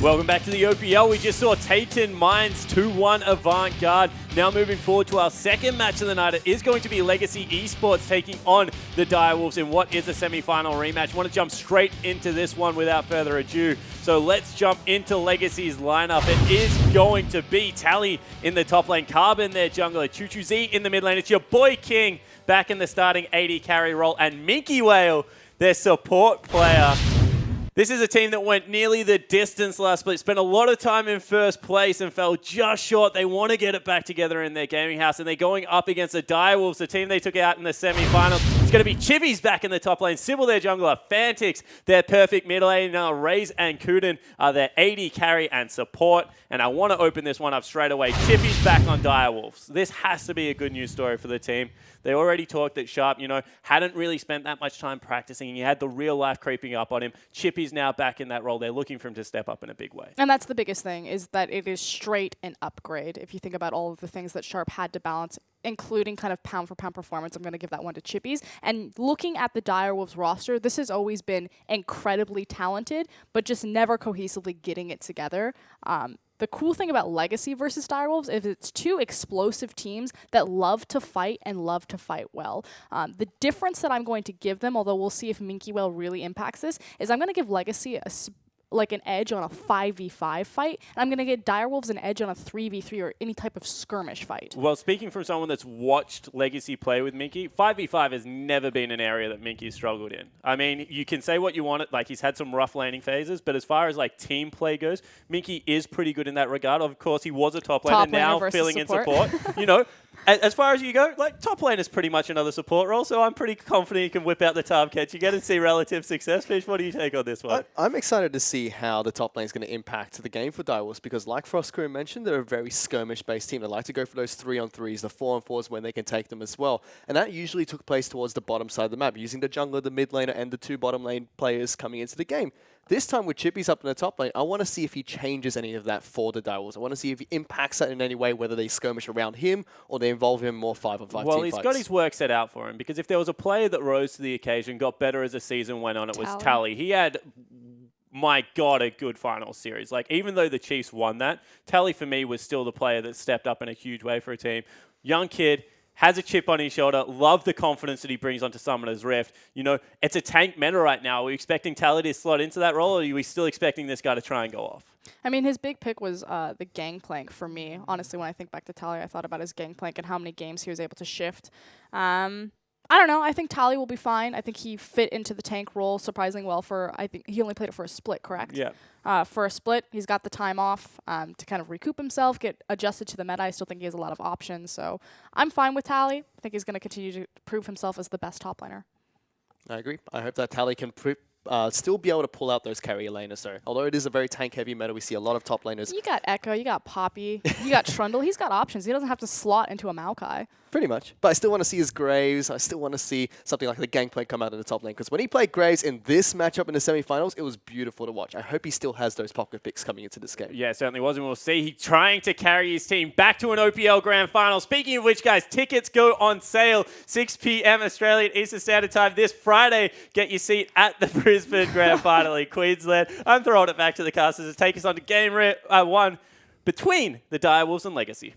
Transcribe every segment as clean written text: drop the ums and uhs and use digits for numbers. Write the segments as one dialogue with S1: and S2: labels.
S1: Welcome back to the OPL. We just saw Taken Mines 2-1 Avant-Garde. Now moving forward to our second match of the night. It is going to be Legacy Esports taking on the Direwolves in what is a semi-final rematch. Want to jump straight into this one without further ado. So let's jump into Legacy's lineup. It is going to be Tally in the top lane, Carbon their jungler, Choo Choo Z in the mid lane. It's your boy King back in the starting AD carry role, and Minky Whale, their support player. This is a team that went nearly the distance last split, spent a lot of time in first place and fell just short. They want to get it back together in their gaming house, and they're going up against the Direwolves, the team they took out in the semi-finals. It's going to be Chibi's back in the top lane, Sybil their jungler, Fantix their perfect mid lane, Raze and Kuden are their AD carry and support. And I want to open this one up straight away. Chibi's back on Direwolves. This has to be a good news story for the team. They already talked that Sharp, hadn't really spent that much time practicing, and you had the real life creeping up on him. Chippy's now back in that role. They're looking for him to step up in a big way.
S2: And that's the biggest thing, is that it is straight an upgrade. If you think about all of the things that Sharp had to balance, including kind of pound-for-pound performance, I'm going to give that one to Chippies. And looking at the Direwolves roster, this has always been incredibly talented, but just never cohesively getting it together. The cool thing about Legacy versus Direwolves is it's two explosive teams that love to fight and love to fight well. The difference that I'm going to give them, although we'll see if Minky Whale really impacts this, is I'm going to give Legacy an edge on a 5v5 fight, and I'm going to get Direwolves an edge on a 3v3 or any type of skirmish fight.
S1: Well, speaking from someone that's watched Legacy play with Minky, 5v5 has never been an area that Minky's struggled in. I mean, you can say what you want, he's had some rough laning phases, but as far as team play goes, Minky is pretty good in that regard. Of course, he was a top laner, now filling in support. As far as you go, top lane is pretty much another support role, so I'm pretty confident he can whip out the Tarb catch. You get to see relative success. Fish, what do you take on this one?
S3: I'm excited to see how the top lane is going to impact the game for Direwolves, because like Frostcrew mentioned, they're a very skirmish-based team. They like to go for those 3-on-3s, the 4-on-4s when they can take them as well. And that usually took place towards the bottom side of the map, using the jungler, the mid laner, and the two bottom lane players coming into the game. This time with Chippy's up in the top lane, I want to see if he changes any of that for the Direwolves. I want to see if he impacts that in any way, whether they skirmish around him or they involve him more 5-on-5
S1: Well, he's got his work set out for him, because if there was a player that rose to the occasion, got better as the season went on, it was Tally. He had, my God, a good final series. Even though the Chiefs won that, Tally for me was still the player that stepped up in a huge way for a team. Young kid, has a chip on his shoulder, love the confidence that he brings onto Summoner's Rift. It's a tank meta right now. Are we expecting Tally to slot into that role, or are we still expecting this guy to try and go off?
S2: I mean, his big pick was the Gangplank for me. Honestly, when I think back to Tally, I thought about his Gangplank and how many games he was able to shift. I don't know. I think Tally will be fine. I think he fit into the tank role surprisingly well I think he only played it for a split, correct?
S1: Yeah.
S2: For a split, he's got the time off to kind of recoup himself, get adjusted to the meta. I still think he has a lot of options, so I'm fine with Tally. I think he's going to continue to prove himself as the best top laner.
S3: I agree. I hope that Tally can still be able to pull out those carry laners, though. Although it is a very tank-heavy meta, we see a lot of top laners.
S2: You got Echo, you got Poppy, you got Trundle. He's got options. He doesn't have to slot into a Maokai.
S3: Pretty much. But I still want to see his Graves. I still want to see something like the Gangplank come out in the top lane. Because when he played Graves in this matchup in the semi-finals, it was beautiful to watch. I hope he still has those pocket picks coming into this game.
S1: Yeah, certainly was. And we'll see he trying to carry his team back to an OPL Grand Final. Speaking of which, guys, tickets go on sale 6 p.m. Australian Eastern Standard Time this Friday. Get your seat at the Brisbane Grand Final in Queensland. I'm throwing it back to the casters to take us on to game one between the Direwolves and Legacy.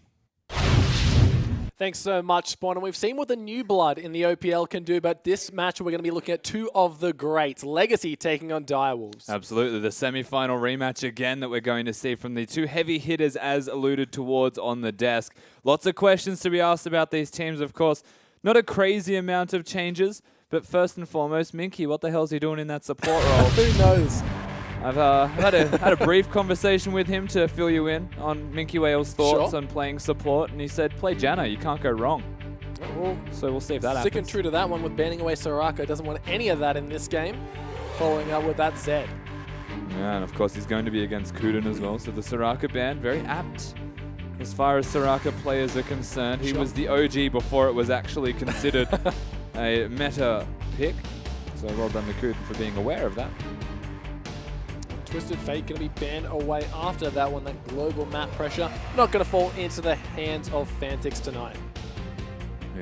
S4: Thanks so much, Spawn. And we've seen what the new blood in the OPL can do, but this match we're going to be looking at two of the greats. Legacy taking on Direwolves.
S5: Absolutely. The semi-final rematch again that we're going to see from the two heavy hitters as alluded towards on the desk. Lots of questions to be asked about these teams, of course. Not a crazy amount of changes, but first and foremost, Minky, what the hell is he doing in that support role?
S4: Who knows?
S5: I've had a brief conversation with him to fill you in on Minky Whale's thoughts on playing support, and he said, play Janna, you can't go wrong.
S4: Well,
S5: so we'll see if that happens.
S4: Sticking true to that one with banning away Soraka. Doesn't want any of that in this game. Following up with that Zed.
S5: Yeah, and of course he's going to be against Kuden as well, so the Soraka ban, very apt. As far as Soraka players are concerned, he was the OG before it was actually considered a meta pick. So well done to Kuden for being aware of that.
S4: Twisted Fate going to be banned away after that one, that global map pressure. Not going to fall into the hands of Fantix tonight.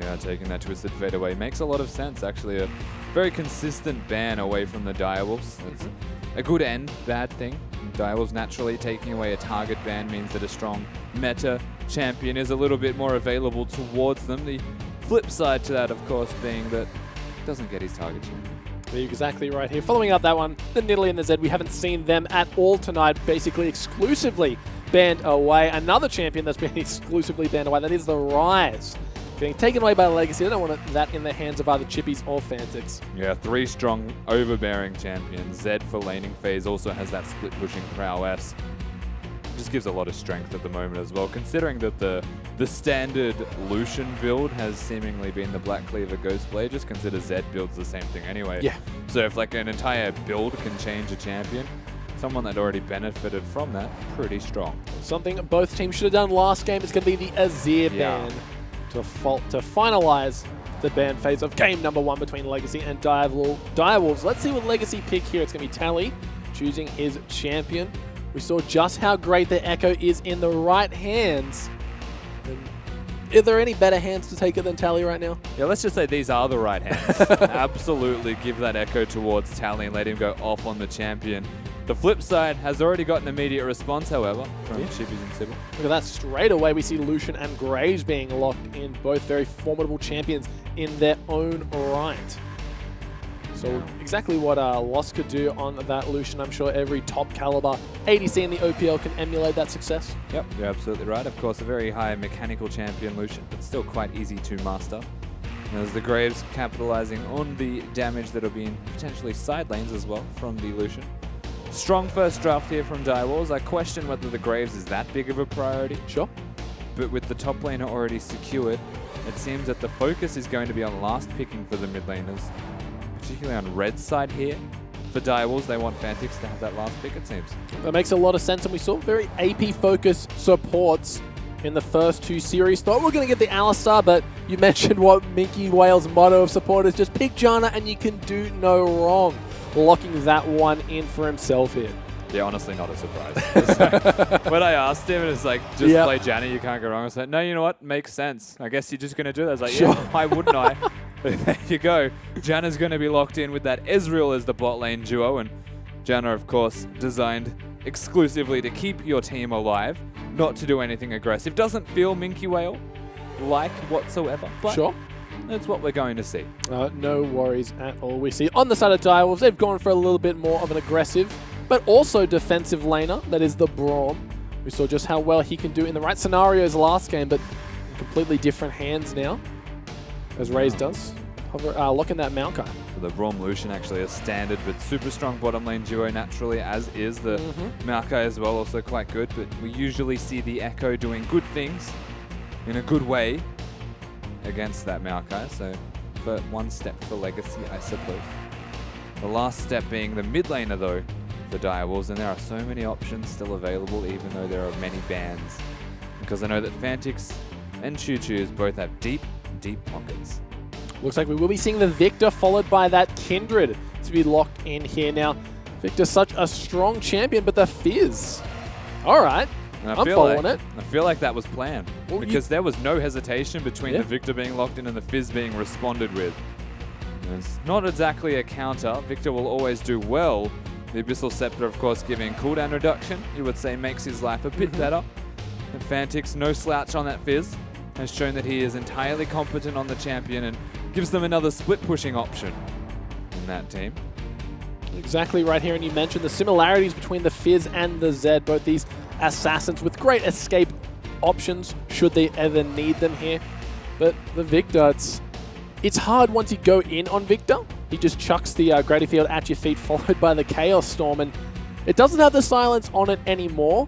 S5: Yeah, taking that Twisted Fate away makes a lot of sense, actually. A very consistent ban away from the Direwolves. a good and bad thing. Direwolves naturally taking away a target ban means that a strong meta champion is a little bit more available towards them. The flip side to that, of course, being that he doesn't get his target champion.
S4: You're exactly right here. Following up that one, the Nidalee and the Zed, we haven't seen them at all tonight, basically exclusively banned away. Another champion that's been exclusively banned away, that is the Rise. Being taken away by Legacy. They don't want that in the hands of either Chippies or Fantix.
S5: Yeah, 3 strong overbearing champions. Zed for laning phase also has that split pushing prowess. Just gives a lot of strength at the moment as well, considering that the standard Lucian build has seemingly been the Black Cleaver Ghostblade. Just consider Zed builds the same thing anyway.
S4: Yeah.
S5: So if like an entire build can change a champion, someone that already benefited from that, pretty strong.
S4: Something both teams should have done last game is going to be the Azir ban to finalize the ban phase of game number 1 between Legacy and Direwolves. Let's see what Legacy pick here. It's going to be Tally choosing his champion. We saw just how great the Echo is in the right hands. And are there any better hands to take it than Tally right now?
S5: Yeah, let's just say these are the right hands. Absolutely give that Echo towards Tally and let him go off on the champion. The flip side has already got an immediate response, however, from Chippies and Sybil.
S4: Look at that. Straight away, we see Lucian and Graves being locked in, both very formidable champions in their own right. So exactly what Lost could do on that Lucian. I'm sure every top caliber ADC in the OPL can emulate that success.
S5: Yep, you're absolutely right. Of course, a very high mechanical champion, Lucian, but still quite easy to master. And as the Graves capitalizing on the damage that'll be in potentially side lanes as well from the Lucian. Strong first draft here from Direwolves. I question whether the Graves is that big of a priority.
S4: Sure.
S5: But with the top laner already secured, it seems that the focus is going to be on last picking for the mid laners. Particularly on Red's side here. For Direwolves, they want Fantix to have that last pick, it seems.
S4: That makes a lot of sense, and we saw very AP-focused supports in the first 2 series. Thought we were going to get the Alistar, but you mentioned what Minky Whale's motto of support is, just pick Janna and you can do no wrong. Locking that one in for himself here.
S5: Yeah, honestly, not a surprise. When I asked him, it's like, just play Janna, you can't go wrong. I was like, no, you know what? Makes sense. I guess you're just going to do that. I was like, yeah, why wouldn't I? But there you go. Janna's going to be locked in with that Ezreal as the bot lane duo. And Janna, of course, designed exclusively to keep your team alive, not to do anything aggressive. Doesn't feel Minky Whale-like whatsoever. But that's what we're going to see.
S4: No worries at all. We see on the side of Direwolves, they've gone for a little bit more of an aggressive, but also defensive laner. That is the Braum. We saw just how well he can do in the right scenarios last game, but in completely different hands now, as Raze does. Locking that Maokai.
S5: So the Braum Lucian actually a standard, but super strong bottom lane duo naturally, as is the Maokai as well, also quite good. But we usually see the Echo doing good things in a good way against that Maokai, so for one step for Legacy, I suppose. The last step being the mid laner, though, for Direwolves, and there are so many options still available, even though there are many bans. Because I know that Fantix and Choo Choo's both have deep, deep pockets.
S4: Looks like we will be seeing the Victor followed by that Kindred to be locked in here now. Victor's such a strong champion, but the Fizz. All right. I'm following it.
S5: I feel like that was planned, because there was no hesitation between the Victor being locked in and the Fizz being responded with. And it's not exactly a counter. Victor will always do well. The Abyssal Scepter, of course, giving cooldown reduction, you would say makes his life a bit better. And Fantix, no slouch on that Fizz, has shown that he is entirely competent on the champion and gives them another split pushing option in that team.
S4: Exactly right here, and you mentioned the similarities between the Fizz and the Zed, both these assassins with great escape options should they ever need them here. But the Victor, it's hard once you go in on Victor. He just chucks the Gravity Field at your feet, followed by the Chaos Storm, and it doesn't have the silence on it anymore.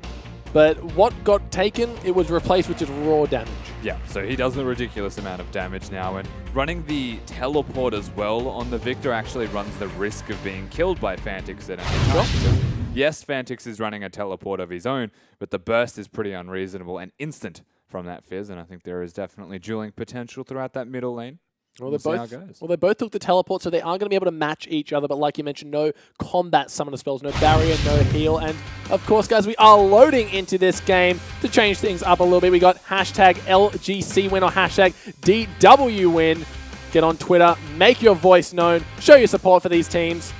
S4: But what got taken, it was replaced with just raw damage.
S5: Yeah, so he does a ridiculous amount of damage now, and running the teleport as well on the Victor actually runs the risk of being killed by Fantix at any time. Yes, Fantix is running a teleport of his own, but the burst is pretty unreasonable and instant from that Fizz, and I think there is definitely dueling potential throughout that middle lane.
S4: Well, they both took the teleport, so they are going to be able to match each other. But like you mentioned, no combat summoner spells, no barrier, no heal. And of course, guys, we are loading into this game to change things up a little bit. We got hashtag LGC win or hashtag DW win. Get on Twitter, make your voice known, show your support for these teams.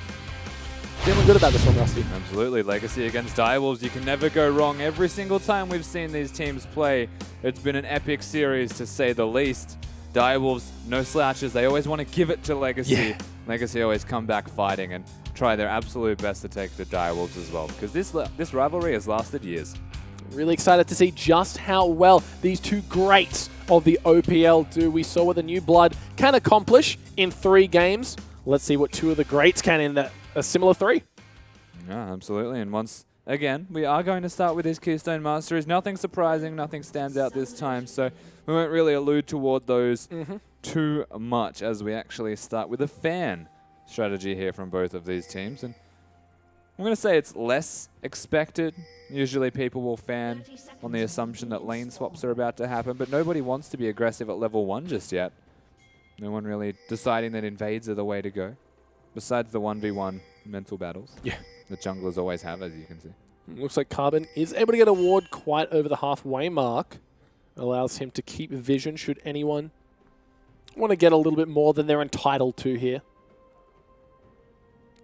S4: Feeling good about this one, Rusty.
S5: Absolutely. Legacy against Direwolves. You can never go wrong. Every single time we've seen these teams play, it's been an epic series, to say the least. Direwolves, no slouches. They always want to give it to Legacy.
S4: Yeah.
S5: Legacy always come back fighting and try their absolute best to take the Direwolves as well, because this rivalry has lasted years.
S4: Really excited to see just how well these two greats of the OPL do. We saw what the new blood can accomplish in 3 games. Let's see what 2 of the greats can in a similar 3.
S5: Yeah, absolutely. And once again, we are going to start with this Keystone Masteries. Nothing surprising, nothing stands out this time, so we won't really allude toward those too much as we actually start with a fan strategy here from both of these teams. And I'm going to say it's less expected. Usually people will fan on the assumption that lane swaps are about to happen, but nobody wants to be aggressive at level 1 just yet. No one really deciding that invades are the way to go, besides the 1v1 mental battles.
S4: Yeah.
S5: The junglers always have, as you can see.
S4: Looks like Carbon is able to get a ward quite over the halfway mark. Allows him to keep vision should anyone want to get a little bit more than they're entitled to here.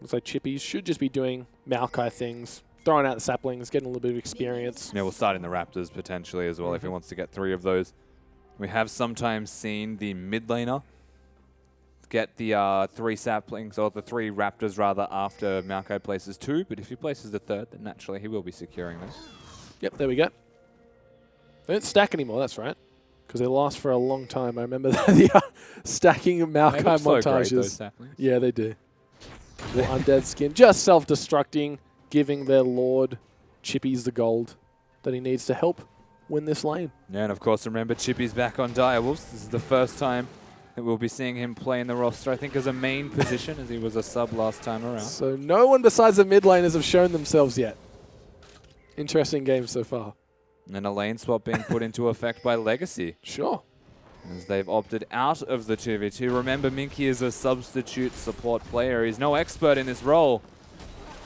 S4: Looks like Chippies should just be doing Maokai things, throwing out the saplings, getting a little bit of experience.
S5: Yeah, we'll start in the Raptors potentially as well if he wants to get 3 of those. We have sometimes seen the mid laner get the 3 saplings, or the 3 Raptors rather, after Maokai places 2, but if he places the 3rd, then naturally he will be securing those.
S4: Yep, there we go. They don't stack anymore, that's right. Because they last for a long time. I remember the stacking Maokai montages.
S5: Those saplings.
S4: Yeah, they do. The undead skin just self-destructing, giving their lord Chippies the gold that he needs to help win this lane.
S5: Yeah, and of course, remember, Chippy's back on Direwolves. This is the first time that we'll be seeing him play in the roster, I think, as a main position, as he was a sub last time around.
S4: So no one besides the mid laners have shown themselves yet. Interesting game so far.
S5: And a lane swap being put into effect by Legacy,
S4: Sure.
S5: as they've opted out of the 2v2. Remember, Minky is a substitute support player. He's no expert in this role.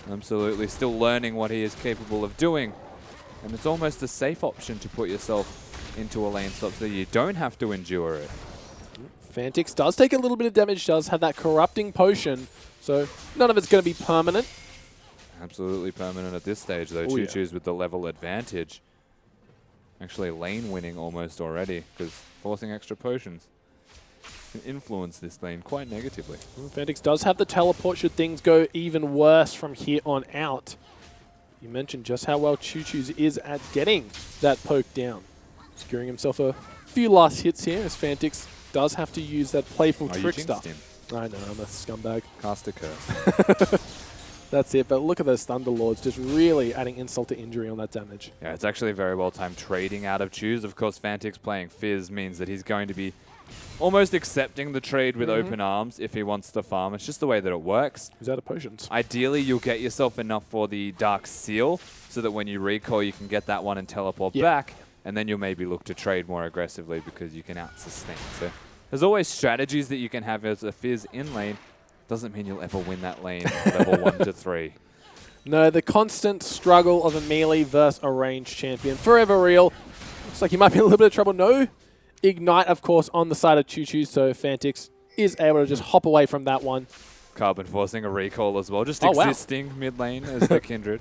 S5: Absolutely still learning what he is capable of doing. And it's almost a safe option to put yourself into a lane swap so you don't have to endure it.
S4: Fantix does take a little bit of damage, does have that corrupting potion, so none of it's going to be permanent.
S5: Absolutely permanent at this stage, though.
S4: Oh, yeah.
S5: Choo-Choo's with the level advantage. Actually lane winning almost already, because forcing extra potions can influence this lane quite negatively.
S4: Fantix does have the teleport should things go even worse from here on out. You mentioned just how well Choo-Choo's is at getting that poke down. Securing himself a few last hits here as Fantix does have to use that playful trick stuff. I know, I'm a scumbag.
S5: Cast a curse.
S4: That's it, but look at those Thunderlords just really adding insult to injury on that damage.
S5: Yeah, it's actually very well timed trading out of Choose. Of course, Fantix playing Fizz means that he's going to be almost accepting the trade with open arms if he wants to farm. It's just the way that it works.
S4: He's out of potions.
S5: Ideally, you'll get yourself enough for the Dark Seal so that when you recall, you can get that one and teleport back, and then you'll maybe look to trade more aggressively because you can out-sustain. So there's always strategies that you can have as a Fizz in lane. Doesn't mean you'll ever win that lane level 1 to 3.
S4: No, the constant struggle of a melee versus a ranged champion. Forever real. Looks like he might be in a little bit of trouble. No Ignite, of course, on the side of Choo-Choo, so Fantix is able to just hop away from that one.
S5: Carbon forcing a recall as well, just
S4: wow.
S5: existing mid lane as the Kindred.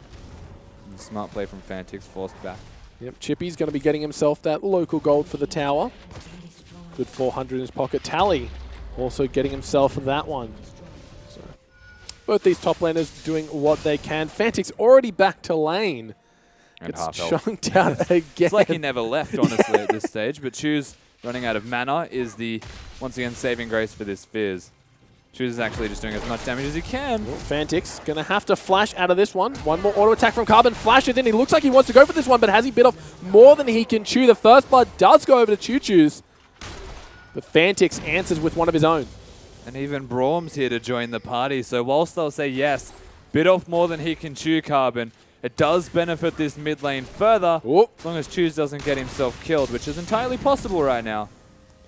S5: And smart play from Fantix, forced back.
S4: Yep, Chippy's going to be getting himself that local gold for the tower. Good 400 in his pocket. Tally also getting himself that one. So both these top laners doing what they can. Fantix already back to lane.
S5: And
S4: It's
S5: half health.
S4: chunked out again.
S5: It's like he never left, honestly, at this stage. But Choose running out of mana is the, once again, saving grace for this Fizz. Choose is actually just doing as much damage as he can.
S4: Well, Fantix going to have to flash out of this one. One more auto attack from Carbon. Flash it in. He looks like he wants to go for this one, but has he bit off more than he can chew? The first blood does go over to Choo-Choo's. But Fantix answers with one of his own.
S5: And even Braum's here to join the party. So whilst they'll say yes, bit off more than he can chew, Carbon, it does benefit this mid lane further, as long as Choose doesn't get himself killed, which is entirely possible right now.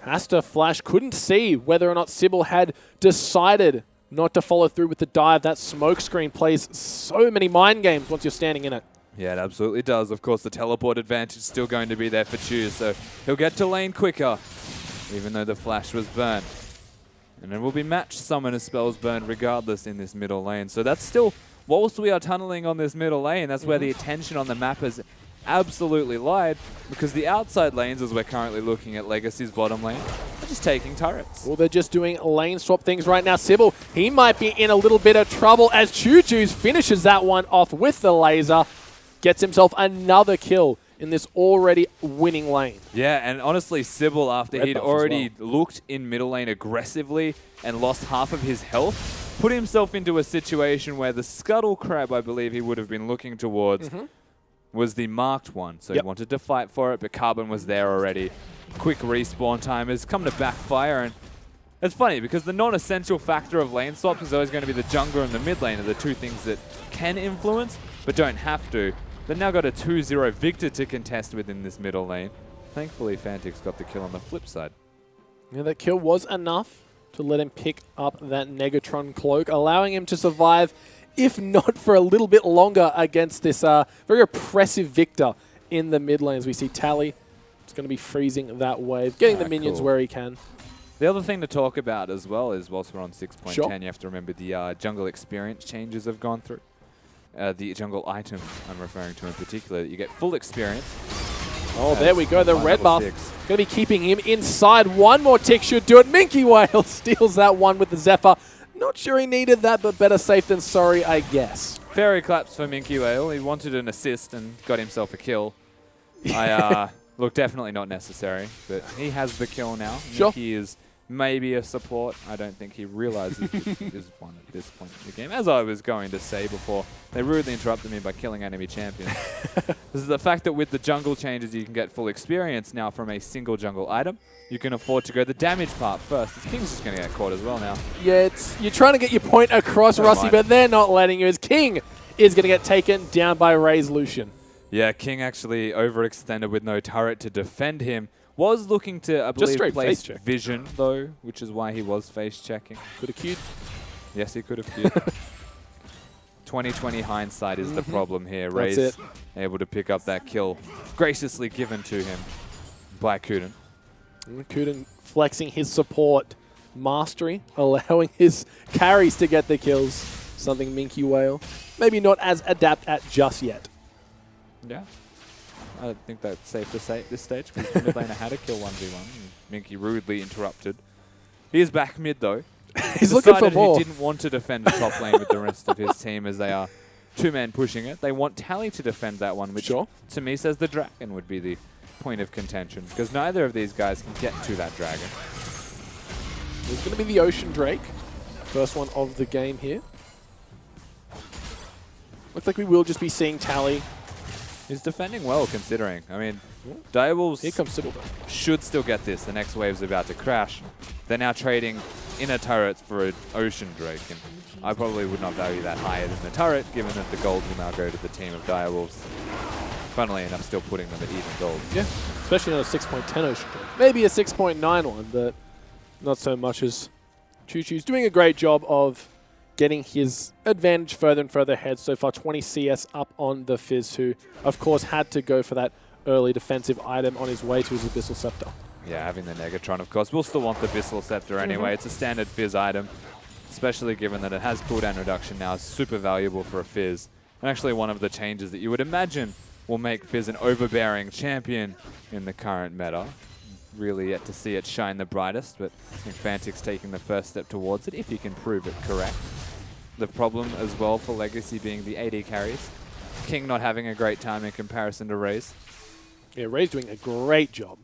S4: Has to flash. Couldn't see whether or not Sybil had decided not to follow through with the dive. That smoke screen plays so many mind games once you're standing in it.
S5: Yeah, it absolutely does. Of course, the teleport advantage is still going to be there for Choose, so he'll get to lane quicker, even though the flash was burnt. And it will be match summoner spells burned regardless in this middle lane. So that's still whilst we are tunneling on this middle lane, that's where the attention on the map has absolutely lied, because the outside lanes, as we're currently looking at Legacy's bottom lane, are just taking turrets.
S4: Well, they're just doing lane swap things right now. Sybil, he might be in a little bit of trouble as Choo Choo's finishes that one off with the laser, gets himself another kill in this already winning lane.
S5: Yeah, and honestly, Sybil, after
S4: Red
S5: he'd
S4: buff as
S5: already looked in middle lane aggressively and lost half of his health, put himself into a situation where the Scuttle Crab, I believe he would have been looking towards, was the marked one. So he wanted to fight for it, but Carbon was there already. Quick respawn time has come to backfire, and it's funny because the non-essential factor of lane swaps is always going to be the jungler and the mid lane are the two things that can influence, but don't have to. They've now got a 2-0 Victor to contest with in this middle lane. Thankfully, Fantix got the kill on the flip side.
S4: Yeah, that kill was enough to let him pick up that Negatron cloak, allowing him to survive, if not for a little bit longer, against this very oppressive Victor in the mid lane. As we see Tally, it's going to be freezing that wave, getting the minions where he can.
S5: The other thing to talk about as well is, whilst we're on 6.10,
S4: Sure.
S5: you have to remember the jungle experience changes have gone through. The jungle items I'm referring to in particular, you get full experience.
S4: Oh, there we go. The red
S5: level
S4: buff
S5: 6.
S4: going to be keeping him inside. One more tick should do it. Minky Whale steals that one with the Zephyr. Not sure he needed that, but better safe than sorry, I guess.
S5: Fairy claps for Minky Whale. He wanted an assist and got himself a kill. Look, definitely not necessary, but he has the kill now.
S4: Sure.
S5: Minky is maybe a support. I don't think he realizes he is one at this point in the game, as I was going to say before they rudely interrupted me by killing enemy champions. This is the fact that with the jungle changes, you can get full experience now from a single jungle item. You can afford to go the damage part first. This King's just going to get caught as well now.
S4: Yeah, you're trying to get your point across,
S5: Never
S4: Rusty,
S5: mind.
S4: but they're not letting you. As King is going to get taken down by Ray's Lucian.
S5: Yeah, King actually overextended with no turret to defend him. Was looking to, I believe,
S4: straight
S5: place
S4: face check.
S5: vision, though, which is why he was face checking.
S4: Could have queued.
S5: Yes, he could have queued. 2020 hindsight is the problem here.
S4: That's
S5: Ray's
S4: it.
S5: able to pick up that kill, graciously given to him by Kuden.
S4: Kuden flexing his support mastery, allowing his carries to get the kills. Something Minky Whale maybe not as adept at just yet.
S5: Yeah. I don't think that's safe to say at this stage, because the mid laner had a kill 1v1. And Minky rudely interrupted. He is back mid, though.
S4: He's looking for
S5: Decided
S4: more.
S5: He didn't want to defend the top lane with the rest of his team, as they are two-man pushing it. They want Tally to defend that one, which to me says the dragon would be the point of contention, because neither of these guys can get to that dragon.
S4: It's going to be the Ocean Drake. First one of the game here. Looks like we will just be seeing Tally.
S5: He's defending well, considering. I mean, Direwolves
S4: Here comes Citadel.
S5: should still get this. The next wave's about to crash. They're now trading inner turrets for an Ocean Drake, and I probably would not value that higher than the turret, given that the gold will now go to the team of Direwolves. Funnily enough, still putting them at even gold.
S4: Yeah, especially on a 6.10 Ocean Drake. Maybe a 6.9 one, but not so much as Choo Choo's doing a great job of getting his advantage further and further ahead. So far, 20 CS up on the Fizz, who, of course, had to go for that early defensive item on his way to his Abyssal Scepter.
S5: Yeah, having the Negatron, of course. We'll still want the Abyssal Scepter anyway. It's a standard Fizz item, especially given that it has cooldown reduction now. It's super valuable for a Fizz. And actually one of the changes that you would imagine will make Fizz an overbearing champion in the current meta. Really yet to see it shine the brightest, but I think Fantix taking the first step towards it, if he can prove it correct. The problem as well for Legacy being the AD carries. King not having a great time in comparison to Raze.
S4: Yeah, Ray's doing a great job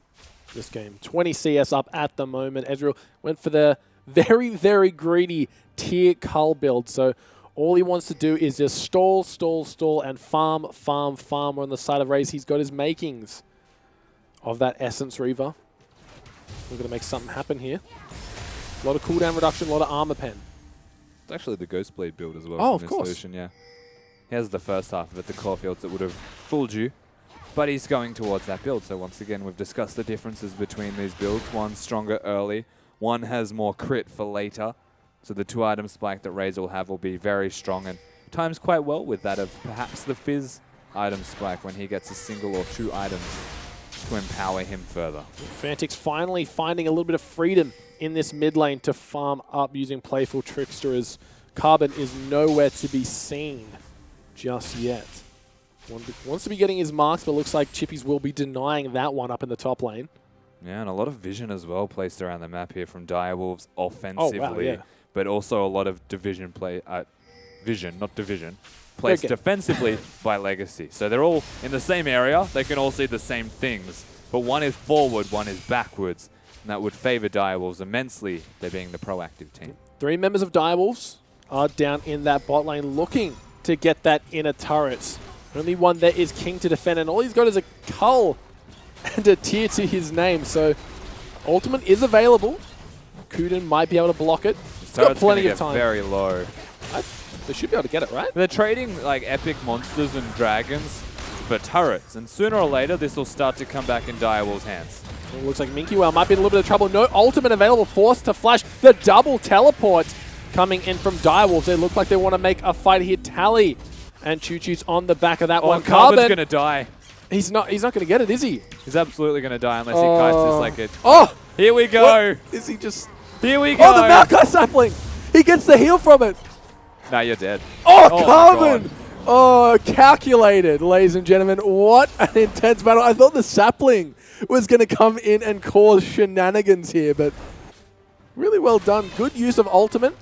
S4: this game. 20 CS up at the moment. Ezreal went for the very, very greedy tier cull build. So all he wants to do is just stall, stall, stall, and farm, farm, farm. On the side of Raze, he's got his makings of that Essence Reaver. We're going to make something happen here. A lot of cooldown reduction, a lot of armor pen.
S5: It's actually the Ghostblade build as well.
S4: Oh,
S5: from
S4: of course.
S5: this Lucian, yeah. He has the first half of it, the core fields that would have fooled you. But he's going towards that build. So once again, we've discussed the differences between these builds. One's stronger early. One has more crit for later. So the 2-item spike that Raze will have will be very strong and times quite well with that of perhaps the Fizz item spike when he gets a single or 2 items to empower him further.
S4: Fantix finally finding a little bit of freedom in this mid lane to farm up using Playful Trickster as Carbon is nowhere to be seen just yet. Wants to be getting his marks, but looks like Chippies will be denying that one up in the top lane.
S5: Yeah, and a lot of vision as well placed around the map here from Direwolves offensively,
S4: Oh, wow, yeah.
S5: but also a lot of division play, vision, not division, placed defensively by Legacy. So they're all in the same area. They can all see the same things, but one is forward, one is backwards, and that would favor Direwolves immensely, they being the proactive team.
S4: 3 members of Direwolves are down in that bot lane looking to get that inner turret. Only one there is King to defend, and all he's got is a Cull and a tier to his name. So ultimate is available. Kuden might be able to block it. He's got plenty of time.
S5: Very low.
S4: They should be able to get it, right?
S5: They're trading like epic monsters and dragons for turrets, and sooner or later this will start to come back in Direwolves' hands.
S4: It looks like Minky Whale might be in a little bit of trouble. No ultimate available, forced to flash. The double teleport coming in from Direwolves. They look like they want to make a fight here. Tally and Choo Choo's on the back of that one.
S5: Carbon's going to die.
S4: He's not going to get it, is he?
S5: He's absolutely going to die unless he kites this like it.
S4: Oh!
S5: Here we go.
S4: What? Is he just...
S5: Here we go.
S4: Oh, the Maokai sapling! He gets the heal from it.
S5: Now you're dead.
S4: Oh, Carbon! Oh, calculated, ladies and gentlemen. What an intense battle. I thought the sapling was going to come in and cause shenanigans here, but really well done. Good use of ultimate.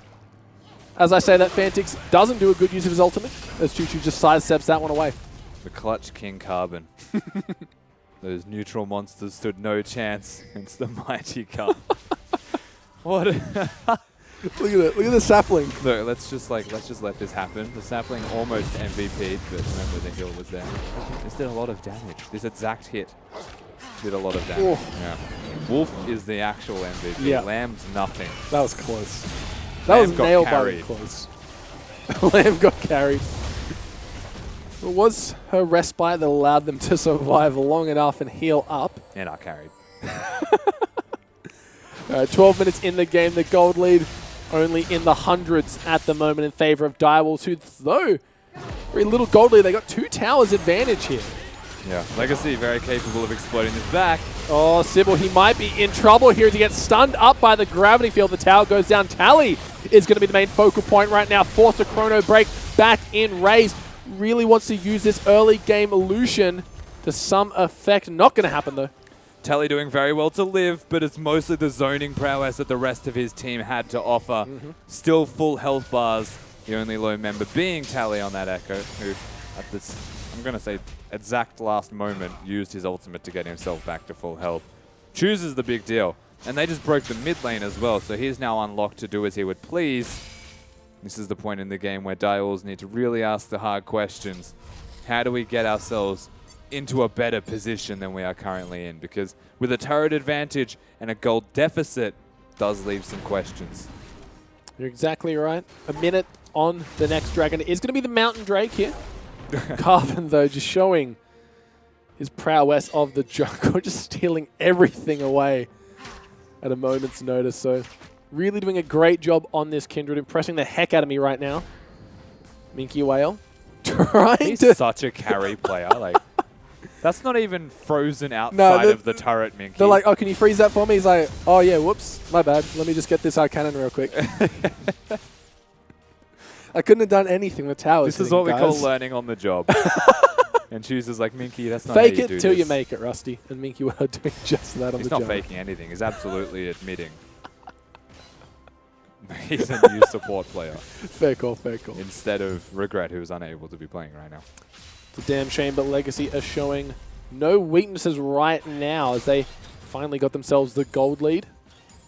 S4: As I say that, Fantix doesn't do a good use of his ultimate, as Choo Choo just sidesteps that one away.
S5: The clutch King Carbon. Those neutral monsters stood no chance against the mighty Cull. What?
S4: Look at it. Look at the sapling.
S5: Look, let's just let this happen. The sapling almost MVP'd, but remember the heal was there. This did a lot of damage. This exact hit did a lot of damage.
S4: Oh.
S5: Yeah. Wolf is the actual MVP.
S4: Yeah.
S5: Lamb's nothing.
S4: That was close. That was nail biting close. Lamb got carried. It was her respite that allowed them to survive long enough and heal up.
S5: And I carried.
S4: 12 minutes in the game. The gold lead only in the hundreds at the moment in favor of Direwolves, who, though, very little gold lead. They got 2 towers advantage here.
S5: Yeah, Legacy very capable of exploding this back.
S4: Oh, Sybil, he might be in trouble here to get stunned up by the gravity field. The tower goes down. Tally is going to be the main focal point right now. Forced a chrono break back in Raze. Really wants to use this early game illusion to some effect. Not going to happen, though.
S5: Tally doing very well to live, but it's mostly the zoning prowess that the rest of his team had to offer. Still full health bars. The only low member being Tally on that Echo, who at this, I'm going to say, exact last moment used his ultimate to get himself back to full health. Chooses the big deal. And they just broke the mid lane as well, so he's now unlocked to do as he would please. This is the point in the game where Direwolves need to really ask the hard questions. How do we get ourselves into a better position than we are currently in? Because with a turret advantage and a gold deficit, does leave some questions.
S4: You're exactly right. A minute on the next dragon is going to be the Mountain Drake here. Carbon, though, just showing his prowess of the jungle, just stealing everything away at a moment's notice. So really doing a great job on this Kindred, impressing the heck out of me right now. Minky Whale
S5: He's such a carry player. Like, that's not even frozen outside of the turret, Minky.
S4: They're like, oh, can you freeze that for me? He's like, oh yeah, whoops, my bad. Let me just get this cannon real quick. I couldn't have done anything with towers.
S5: This is what we call learning on the job. And chooses like, Minky, that's not
S4: fake
S5: how you do
S4: it till
S5: this.
S4: you make it, Rusty. And Minky were doing just that on the job.
S5: He's not faking anything. He's absolutely admitting. He's a new support player.
S4: Fair call, fair call.
S5: Instead of Regret, who's unable to be playing right now.
S4: It's a damn shame, but Legacy are showing no weaknesses right now as they finally got themselves the gold lead.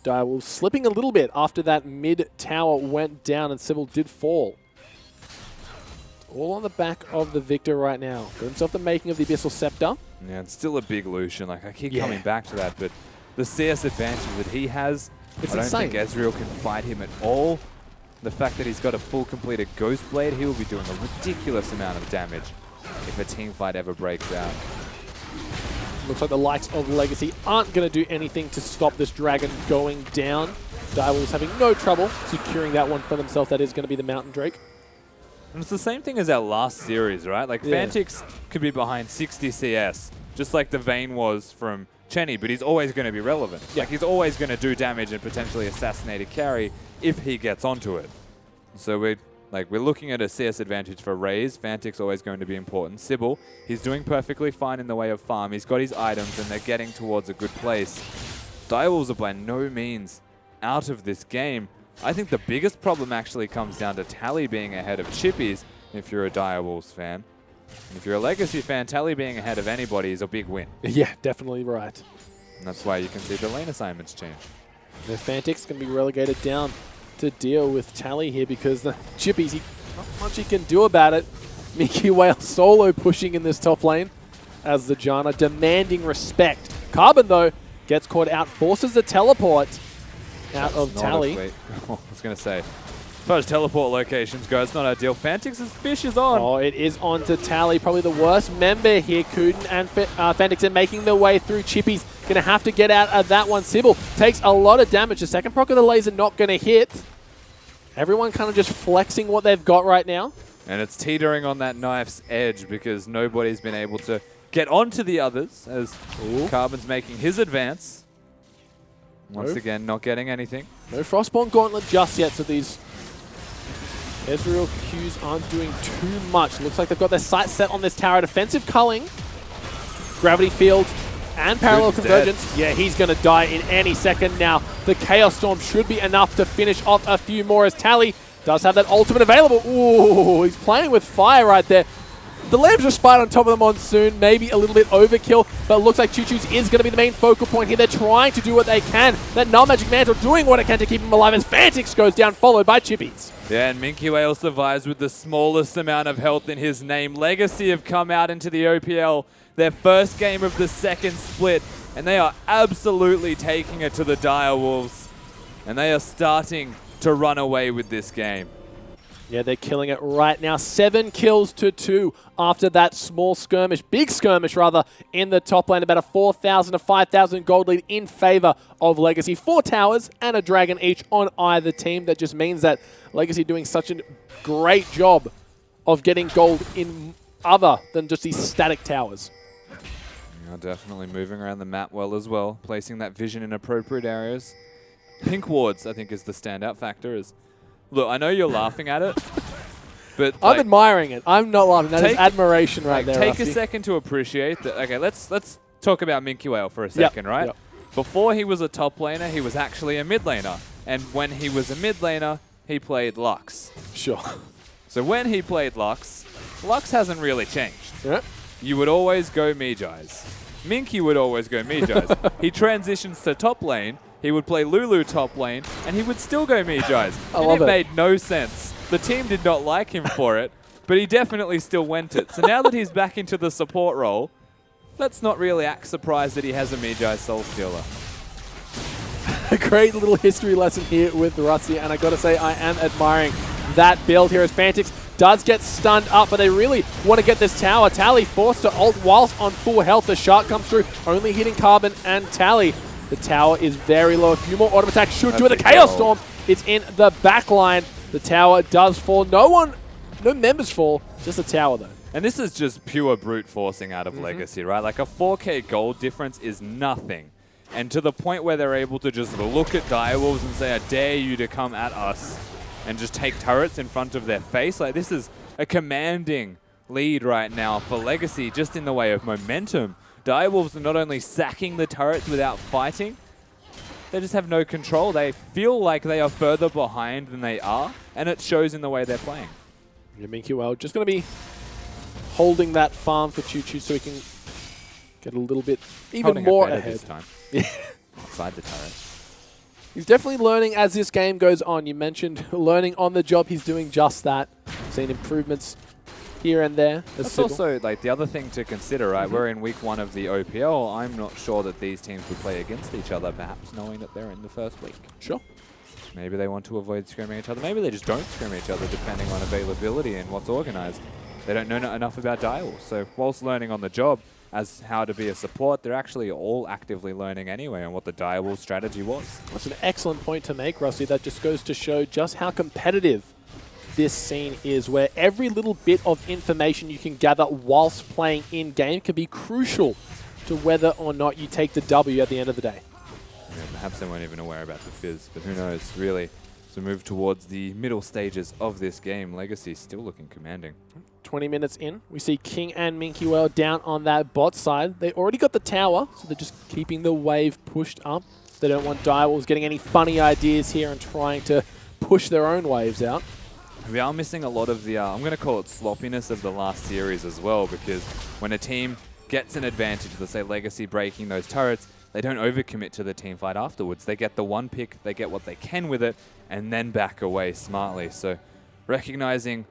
S4: Direwolves slipping a little bit after that mid tower went down and Sybil did fall. All on the back of the Victor right now. Got himself the making of the Abyssal Scepter.
S5: Yeah, it's still a big Lucian. Like, I keep coming back to that, but the CS advantage that he has,
S4: it's
S5: I don't
S4: insane.
S5: think Ezreal can fight him at all. The fact that he's got a full completed Ghost Blade, he will be doing a ridiculous amount of damage if a team fight ever breaks out.
S4: Looks like the likes of Legacy aren't going to do anything to stop this dragon going down. Direwolves having no trouble securing that one for themselves. That is going to be the Mountain Drake.
S5: And it's the same thing as our last series, right? Like, Fantix could be behind 60 CS, just like the Vayne was from Chenny, but he's always going to be relevant. Like, he's always going to do damage and potentially assassinate a carry if he gets onto it. So we're looking at a CS advantage for Raze. Fantic's always going to be important. Sybil, he's doing perfectly fine in the way of farm. He's got his items and they're getting towards a good place. Direwolves are by no means out of this game. I think the biggest problem actually comes down to Tally being ahead of Chippies if you're a Direwolves fan. And if you're a Legacy fan, Tally being ahead of anybody is a big win.
S4: Yeah, definitely right.
S5: And that's why you can see the lane assignments change.
S4: The Fantic's going to be relegated down to deal with Tally here because the Chippies, not much he can do about it. Mickey Whale solo pushing in this top lane as the Janna demanding respect. Carbon, though, gets caught out, forces the teleport out of Tally.
S5: I was going to say, as far as teleport locations go, it's not ideal. Fantix's fish is on.
S4: Oh, it is on to Tally. Probably the worst member here. Kuden and Fantix are making their way through. Chippy's going to have to get out of that one. Sybil takes a lot of damage. The second proc of the laser not going to hit. Everyone kind of just flexing what they've got right now.
S5: And it's teetering on that knife's edge because nobody's been able to get onto the others as Carbon's making his advance. Once again, not getting anything.
S4: No Frostborn Gauntlet just yet, so these Ezreal Qs aren't doing too much. Looks like they've got their sights set on this tower. Defensive culling, Gravity Field, and Parallel Convergence.
S5: Dead.
S4: Yeah, he's going to die in any second now. The Chaos Storm should be enough to finish off a few more as Tally does have that ultimate available. Ooh, he's playing with fire right there. The Lamb's Respite on top of the Monsoon, maybe a little bit overkill, but it looks like Choo Choo's is going to be the main focal point here. They're trying to do what they can. That Null Magic Mantle doing what it can to keep him alive as Fantix goes down, followed by Chippies.
S5: Yeah, and Minky Whale survives with the smallest amount of health in his name. Legacy have come out into the OPL, their first game of the second split, and they are absolutely taking it to the Direwolves. And they are starting to run away with this game.
S4: Yeah, they're killing it right now. 7 kills to 2 after that small skirmish, big skirmish rather, in the top lane. About a 4,000 to 5,000 gold lead in favor of Legacy. 4 towers and a dragon each on either team. That just means that Legacy doing such a great job of getting gold in other than just these static towers.
S5: Yeah, definitely moving around the map well as well, placing that vision in appropriate areas. Pink wards, I think, is the standout factor. Look, I know you're laughing at it, but
S4: I'm admiring it. I'm not laughing. That is admiration right there.
S5: Take
S4: Rusty.
S5: a second to appreciate that. Okay, let's talk about Minky Whale for a second, right?
S4: Yep.
S5: Before he was a top laner, he was actually a mid laner, and when he was a mid laner, he played Lux.
S4: Sure.
S5: So when he played Lux, Lux hasn't really changed.
S4: Yep.
S5: You would always go Mejai's. Minky would always go Mejai's. He transitions to top lane. He would play Lulu top lane, and he would still go Mejai's. And it made no sense. The team did not like him for it, but he definitely still went it. So now that he's back into the support role, let's not really act surprised that he has a Mejai Soul Stealer.
S4: A great little history lesson here with Rusty, and I got to say I am admiring that build here as Fantix does get stunned up, but they really want to get this tower. Tally forced to ult whilst on full health. The shark comes through, only hitting Carbon and Tally. The tower is very low. A few more auto attacks should do it. The Chaos Storm is in the back line. The tower does fall. No members fall, just the tower though.
S5: And this is just pure brute forcing out of Legacy, right? Like a 4K gold difference is nothing. And to the point where they're able to just look at Direwolves and say, I dare you to come at us, and just take turrets in front of their face. Like, this is a commanding lead right now for Legacy, just in the way of momentum. Direwolves are not only sacking the turrets without fighting, they just have no control. They feel like they are further behind than they are, and it shows in the way they're playing.
S4: Yeah, Minky Whale just going to be holding that farm for Choo Choo so he can get a little bit even more ahead.
S5: This time. Outside the turret.
S4: He's definitely learning as this game goes on. You mentioned learning on the job. He's doing just that. Seen improvements here and there.
S5: That's also like the other thing to consider, right? We're in week 1 of the OPL. I'm not sure that these teams would play against each other, perhaps knowing that they're in the first week.
S4: Sure.
S5: Maybe they want to avoid scrimming each other. Maybe they just don't scrim each other depending on availability and what's organized. They don't know enough about Direwolves. So whilst learning on the job as how to be a support, they're actually all actively learning anyway on what the Direwolf strategy was.
S4: That's an excellent point to make, Rusty. That just goes to show just how competitive this scene is, where every little bit of information you can gather whilst playing in-game can be crucial to whether or not you take the W at the end of the day.
S5: Yeah, perhaps they weren't even aware about the fizz, but who knows, really. So move towards the middle stages of this game. Legacy still looking commanding.
S4: 20 minutes in, we see King and Minky Whale down on that bot side. They already got the tower, so they're just keeping the wave pushed up. They don't want Direwolves getting any funny ideas here and trying to push their own waves out.
S5: We are missing a lot of the, I'm going to call it sloppiness of the last series as well, because when a team gets an advantage, let's say Legacy breaking those turrets, they don't overcommit to the team fight afterwards. They get the one pick, they get what they can with it, and then back away smartly. So recognizing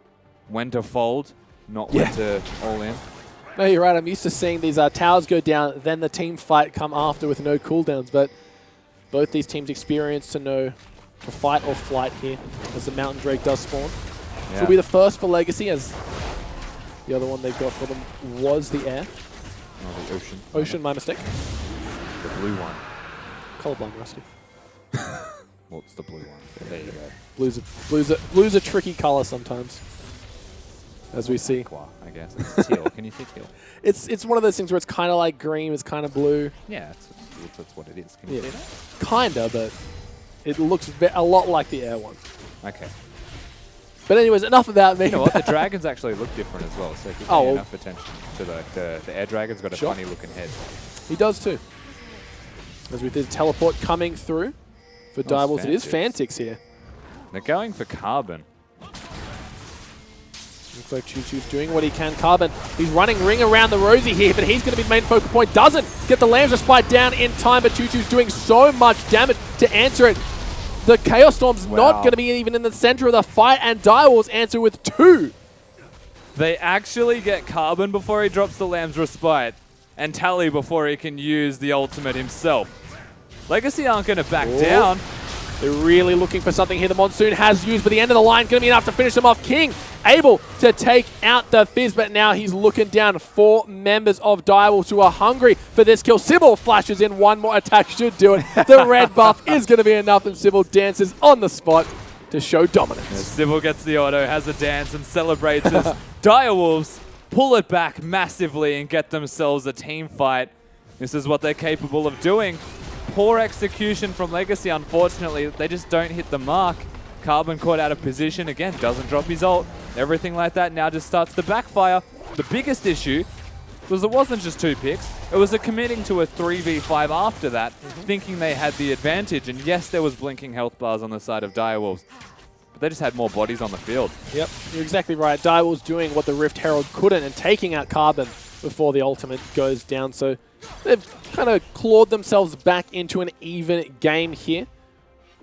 S5: when to fold, not when to all in.
S4: No, you're right. I'm used to seeing these towers go down, then the team fight come after with no cooldowns, but both these teams experience to know to fight or flight here as the Mountain Drake does spawn. Yeah. This will be the first for Legacy, as the other one they've got for them was the air.
S5: Oh, the ocean.
S4: Ocean, my mistake.
S5: The blue one.
S4: Colorblind, Rusty.
S5: What's the blue one? There you go.
S4: Blue's a tricky color sometimes, as we see.
S5: I guess. It's teal. Can you see teal?
S4: It's one of those things where it's kind of like green, it's kind of blue.
S5: Yeah, that's what it is. Can you see that?
S4: Kinda, but it looks a lot like the air one.
S5: Okay.
S4: But anyways, enough about me.
S5: You know what? The dragons actually look different as well, so if you pay enough attention to the air dragon's got a funny looking head.
S4: He does too. As we did teleport coming through for Direwolves. It is Fantix here.
S5: They're going for Carbon.
S4: Looks like Choo Choo's doing what he can. Carbon, he's running ring around the Rosie here, but he's going to be the main focal point. Doesn't get the Lambs Respite down in time, but Choo Choo's doing so much damage to answer it. The Chaos Storm's not going to be even in the center of the fight, and Direwolves answer with 2.
S5: They actually get Carbon before he drops the Lamb's Respite, and Tally before he can use the ultimate himself. Legacy aren't going to back down.
S4: They're really looking for something here. The Monsoon has used, but the end of the line going to be enough to finish them off. King able to take out the Fizz, but now he's looking down 4 members of Direwolves who are hungry for this kill. Sybil flashes in, one more attack should do it. The red buff is going to be enough, and Sybil dances on the spot to show dominance.
S5: Yeah, Sybil gets the auto, has a dance, and celebrates as Direwolves pull it back massively and get themselves a team fight. This is what they're capable of doing. Poor execution from Legacy, unfortunately. They just don't hit the mark. Carbon caught out of position. Again, doesn't drop his ult. Everything like that now just starts to backfire. The biggest issue was it wasn't just 2 picks. It was a committing to a 3v5 after that, thinking they had the advantage. And yes, there was blinking health bars on the side of Direwolves, but they just had more bodies on the field.
S4: Yep, you're exactly right. Direwolves doing what the Rift Herald couldn't and taking out Carbon before the ultimate goes down. So they've kind of clawed themselves back into an even game here.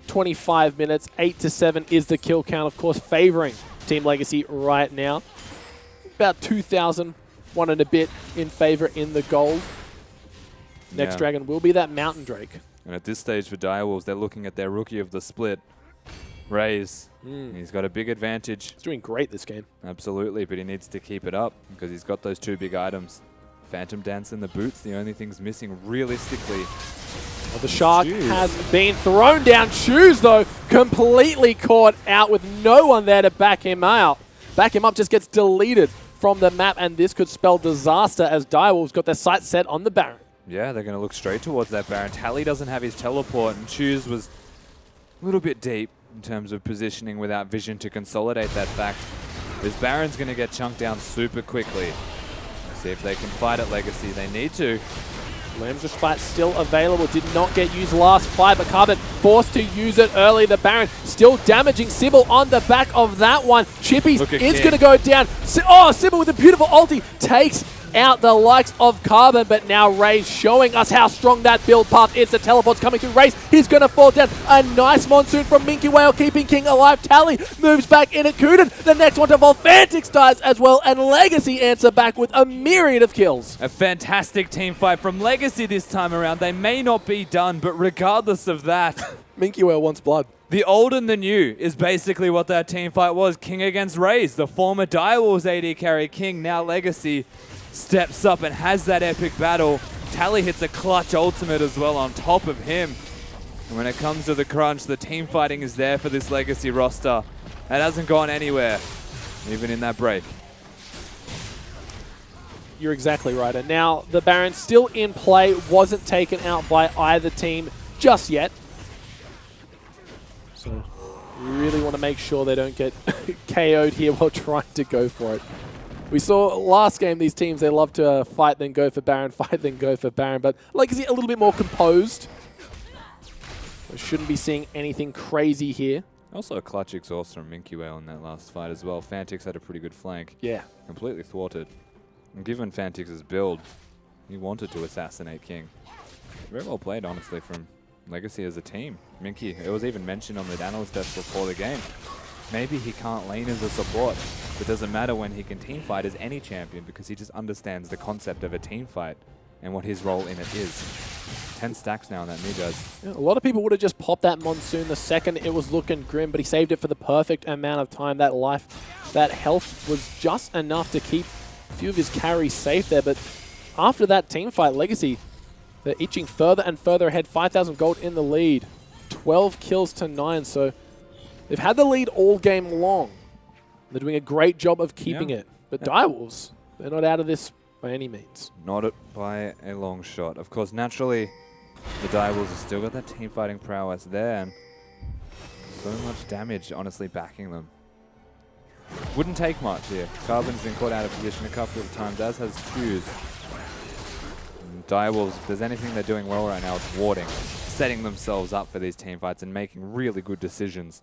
S4: 25 minutes, 8-7 is the kill count, of course, favoring Team Legacy right now. About 2,000, 1 and a bit in favor in the gold. Next dragon will be that Mountain Drake.
S5: And at this stage for Direwolves, they're looking at their rookie of the split, Raze. He's got a big advantage.
S4: He's doing great this game.
S5: Absolutely, but he needs to keep it up because he's got those 2 big items. Phantom Dance and the boots, the only things missing realistically.
S4: Well, the Shark has been thrown down. Shoes, though, completely caught out with no one there to back him out. Back him up just gets deleted from the map, and this could spell disaster as Direwolves got their sights set on the Baron.
S5: Yeah, they're going to look straight towards that Baron. Tally doesn't have his teleport, and Shoes was a little bit deep in terms of positioning without vision to consolidate that fact. This Baron's going to get chunked down super quickly. See if they can fight at Legacy. They need to.
S4: Lamb's Respite still available. Did not get used last fight, but Carbon forced to use it early. The Baron still damaging Sybil on the back of that one. Chippy's is going to go down. Oh, Sybil with a beautiful ulti takes out the likes of Carbon, but now Raze showing us how strong that build path is. The teleport's coming through Raze. He's going to fall down. A nice Monsoon from Minky Whale, keeping King alive. Tally moves back in at Kuden. The next one to fall. Fantix dies as well, and Legacy answer back with a myriad of kills.
S5: A fantastic team fight from Legacy this time around. They may not be done, but regardless of that,
S4: Minky Whale wants blood.
S5: The old and the new is basically what that team fight was. King against Raze, the former Direwolves AD carry. King, now Legacy, steps up and has that epic battle. Tally hits a clutch ultimate as well on top of him. And when it comes to the crunch, the team fighting is there for this Legacy roster. It hasn't gone anywhere, even in that break.
S4: You're exactly right. And now the Baron still in play, wasn't taken out by either team just yet. So Really want to make sure they don't get KO'd here while trying to go for it. We saw last game these teams, they love to fight then go for Baron, fight then go for Baron, but Legacy a little bit more composed. We shouldn't be seeing anything crazy here.
S5: Also a clutch exhaust from Minky Whale in that last fight as well. Fantix had a pretty good flank.
S4: Yeah.
S5: Completely thwarted. And given Fantix's build, he wanted to assassinate King. Very well played, honestly, from Legacy as a team. Minky, it was even mentioned on the analyst desk before the game. Maybe he can't lane as a support. It doesn't matter when he can team fight as any champion because he just understands the concept of a team fight and what his role in it is. 10 stacks now on that mid guys.
S4: Yeah, a lot of people would have just popped that Monsoon the second it was looking grim, but he saved it for the perfect amount of time. That life, that health was just enough to keep a few of his carries safe there. But after that team fight, Legacy, they're itching further and further ahead. 5,000 gold in the lead. 12 kills to 9, so they've had the lead all game long. They're doing a great job of keeping it. But Direwolves, they're not out of this by any means.
S5: Not by a long shot. Of course, naturally, the Direwolves have still got that team fighting prowess there. And so much damage, honestly, backing them. Wouldn't take much here. Carbon's been caught out of position a couple of times, as has Choose. Direwolves, if there's anything they're doing well right now, it's warding, setting themselves up for these team fights and making really good decisions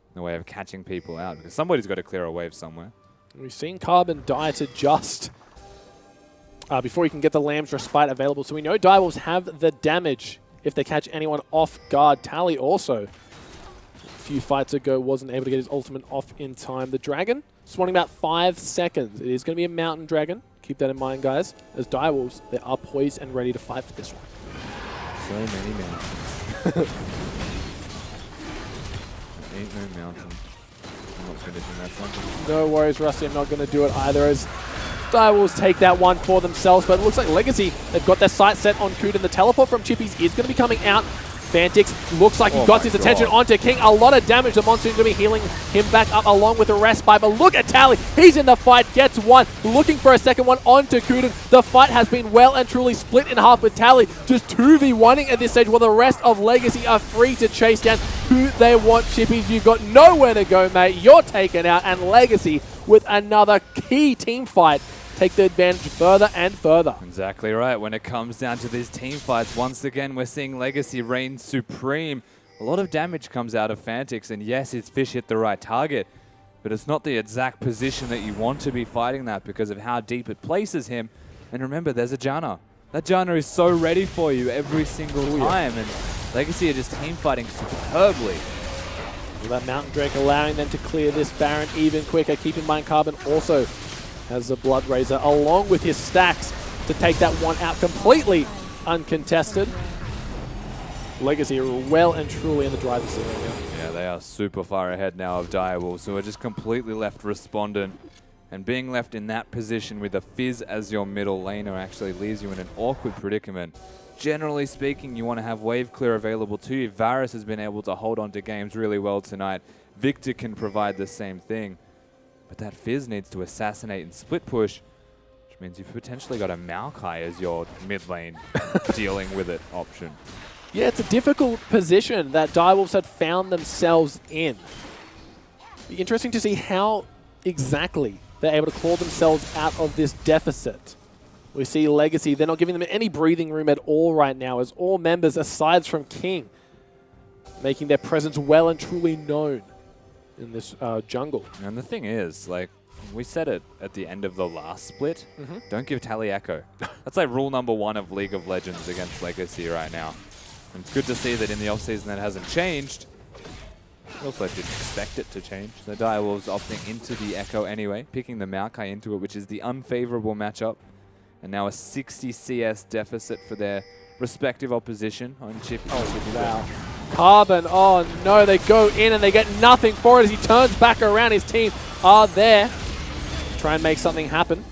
S5: in the way of catching people out, because somebody's got to clear a wave somewhere.
S4: We've seen Carbon die to just before he can get the Lamb's Respite available, so we know Direwolves have the damage if they catch anyone off guard. Tally also, a few fights ago, wasn't able to get his ultimate off in time. The Dragon, spawning about 5 seconds. It is going to be a Mountain Dragon. Keep that in mind, guys. As Direwolves, they are poised and ready to fight for this one.
S5: So many mountains. Ain't no mountain. I'm not finishing that sentence.
S4: No worries, Rusty. I'm not going to do it either, as Direwolves take that one for themselves. But it looks like Legacy, they've got their sight set on Kuden. The teleport from Chippies is going to be coming out. Fantix looks like he got his attention onto King. A lot of damage. The Monsoon's going to be healing him back up along with the respite. But look at Tally. He's in the fight. Gets one. Looking for a second one onto Kuden. The fight has been well and truly split in half with Tally just 2v1ing at this stage, while the rest of Legacy are free to chase down who they want. Chippies, you've got nowhere to go, mate. You're taken out. And Legacy, with another key team fight, take the advantage further and further.
S5: Exactly right. When it comes down to these team fights, once again, we're seeing Legacy reign supreme. A lot of damage comes out of Fantix, and yes, his fish hit the right target, but it's not the exact position that you want to be fighting that because of how deep it places him. And remember, there's a Janna. That Janna is so ready for you every single time, and Legacy are just team fighting superbly.
S4: Well, that Mountain Drake allowing them to clear this Baron even quicker. Keep in mind, Carbon also has a Blood Razor along with his stacks to take that one out completely uncontested. Legacy are well and truly in the driver's seat right now.
S5: Yeah, they are super far ahead now of Direwolves, who are just completely left respondent. And being left in that position with a Fizz as your middle laner actually leaves you in an awkward predicament. Generally speaking, you want to have wave clear available to you. Varus has been able to hold on to games really well tonight. Victor can provide the same thing. But that Fizz needs to assassinate and split push, which means you've potentially got a Maokai as your mid lane dealing with it option.
S4: Yeah, it's a difficult position that Direwolves had found themselves in. Be interesting to see how exactly they're able to claw themselves out of this deficit. We see Legacy, they're not giving them any breathing room at all right now, as all members, aside from King, making their presence well and truly known in this jungle.
S5: And the thing is, like, we said it at the end of the last split, don't give Tally Echo. That's like rule number 1 of League of Legends against Legacy right now. And it's good to see that in the offseason that hasn't changed. I also didn't expect it to change. The Direwolves opting into the Echo anyway, picking the Maokai into it, which is the unfavorable matchup. And now a 60 CS deficit for their respective opposition on Chip.
S4: Oh, wow. Carbon, oh no, they go in and they get nothing for it as he turns back around. His team are there. Try and make something happen.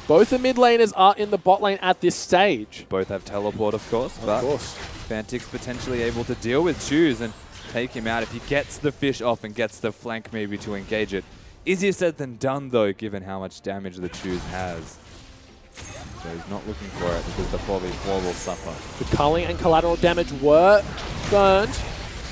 S4: Both the mid laners are in the bot lane at this stage.
S5: Both have teleport, of course, but Fantix potentially able to deal with Choose and take him out if he gets the fish off and gets the flank maybe to engage it. Easier said than done, though, given how much damage the Choose has. So he's not looking for it because the 4v4 will suffer.
S4: The culling and collateral damage were burned.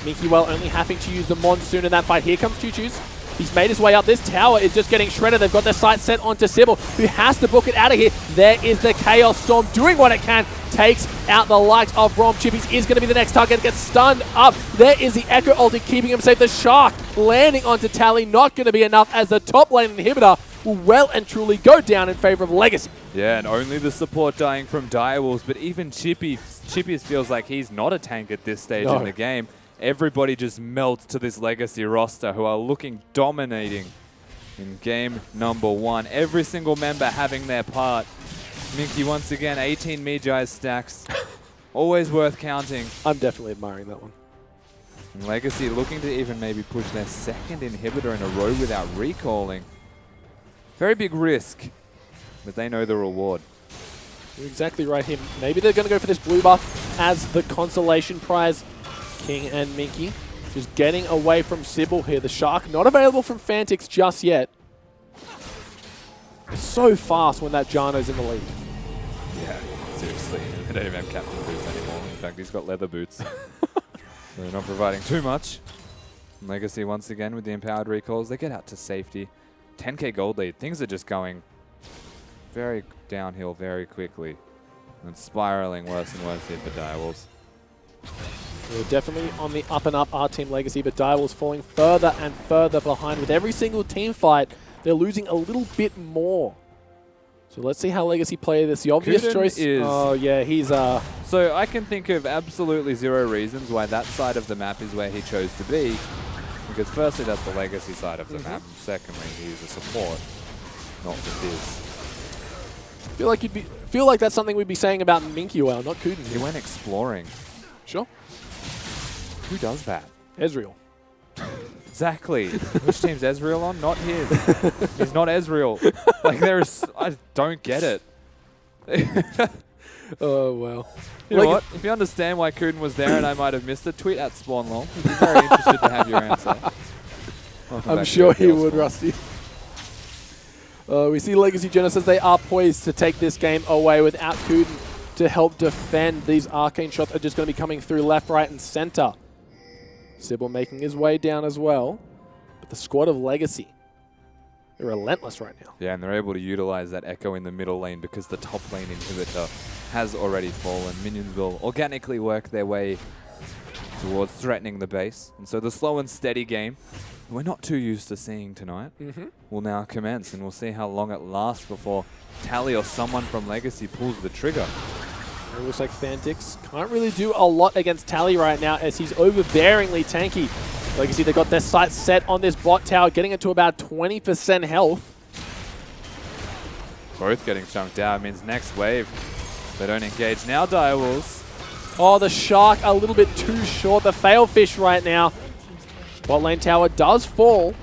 S4: Minky Well only having to use the Monsoon in that fight. Here comes Choo Choo's. He's made his way up. This tower is just getting shredded. They've got their sights set onto Sybil, who has to book it out of here. There is the Chaos Storm doing what it can. Takes out the likes of Rom. Chippies is going to be the next target. Gets stunned up. There is the Echo ulti keeping him safe. The Shark landing onto Tally. Not going to be enough as the top lane inhibitor will well and truly go down in favor of Legacy.
S5: Yeah, and only the support dying from Direwolves, but even Chippy feels like he's not a tank at this stage in the game. Everybody just melts to this Legacy roster who are looking dominating in game number 1. Every single member having their part. Minky once again, 18 Magi stacks. Always worth counting.
S4: I'm definitely admiring that one.
S5: And Legacy looking to even maybe push their second inhibitor in a row without recalling. Very big risk, but they know the reward.
S4: You're exactly right here. Maybe they're going to go for this blue buff as the consolation prize. King and Minky just getting away from Sybil here. The Shark not available from Fantix just yet. It's so fast when that Jano's in the lead.
S5: Yeah, seriously. They don't even have captain boots anymore. In fact, he's got leather boots. They're not providing too much. Legacy once again with the empowered recalls. They get out to safety. 10k gold lead. Things are just going very downhill very quickly. And spiraling worse and worse here for Direwolves.
S4: We're definitely on the up and up, our team Legacy, but Direwolves falling further and further behind. With every single team fight, they're losing a little bit more. So let's see how Legacy play this. The obvious
S5: Kuden
S4: choice
S5: is...
S4: Oh yeah, he's...
S5: So I can think of absolutely 0 reasons why that side of the map is where he chose to be. Because firstly, that's the Legacy side of the map. Secondly, he's a support, not the Fizz.
S4: Feel like that's something we'd be saying about Minky Well, not Kuden.
S5: He went exploring.
S4: Sure.
S5: Who does that?
S4: Ezreal.
S5: Exactly. Which team's Ezreal on? Not his. He's not Ezreal. Like, I don't get it.
S4: Oh, well.
S5: You know what? If you understand why Kuden was there and I might have missed it, tweet at SpawnLong. I'd be very interested to have your answer.
S4: I'm sure he would, Rusty. We see Legacy Genesis. They are poised to take this game away without Kuden to help defend. These arcane shots are just going to be coming through left, right, and center. Sybil making his way down as well. But the squad of Legacy, they're relentless right now.
S5: Yeah, and they're able to utilize that Echo in the middle lane because the top lane inhibitor has already fallen. Minions will organically work their way towards threatening the base. And so the slow and steady game we're not too used to seeing tonight will now commence, and we'll see how long it lasts before Tally or someone from Legacy pulls the trigger.
S4: It looks like Fantix can't really do a lot against Tally right now as he's overbearingly tanky. Legacy, they got their sights set on this bot tower, getting it to about 20% health.
S5: Both getting chunked out means next wave. They don't engage now, Direwolves.
S4: Oh, the Shark a little bit too short. The Failfish right now. Bot lane tower does fall.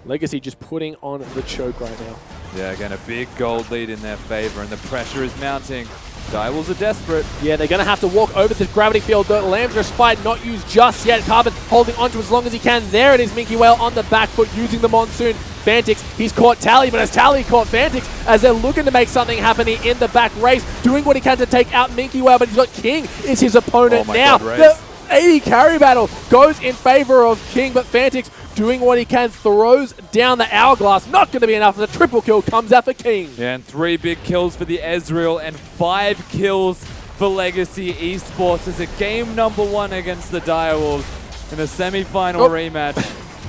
S4: Legacy just putting on the choke right now.
S5: Yeah, again, a big gold lead in their favor, and the pressure is mounting. Direwolves are desperate.
S4: Yeah, they're going to have to walk over this gravity field. The Lamb's Respite not used just yet. Carbon holding onto as long as he can. There it is, Minky Well on the back foot using the Monsoon. Fantix, he's caught Tally, but has Tally caught Fantix as they're looking to make something happen here in the back race, doing what he can to take out Minky Well, but he's got King is his opponent now. The 80 carry battle goes in favor of King, but Fantix doing what he can, throws down the hourglass. Not going to be enough. The triple kill comes out for King.
S5: Yeah, and 3 big kills for the Ezreal and 5 kills for Legacy Esports as a game number 1 against the Direwolves in a semi-final rematch.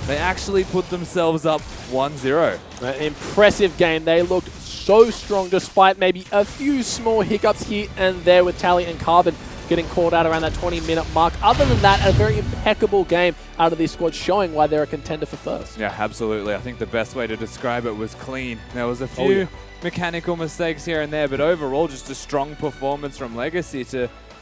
S5: They actually put themselves up 1-0.
S4: An impressive game. They looked so strong despite maybe a few small hiccups here and there with Tally and Carbon getting called out around that 20-minute mark. Other than that, a very impeccable game out of this squad, showing why they're a contender for first.
S5: Yeah, absolutely. I think the best way to describe it was clean. There was a few mechanical mistakes here and there, but overall just a strong performance from Legacy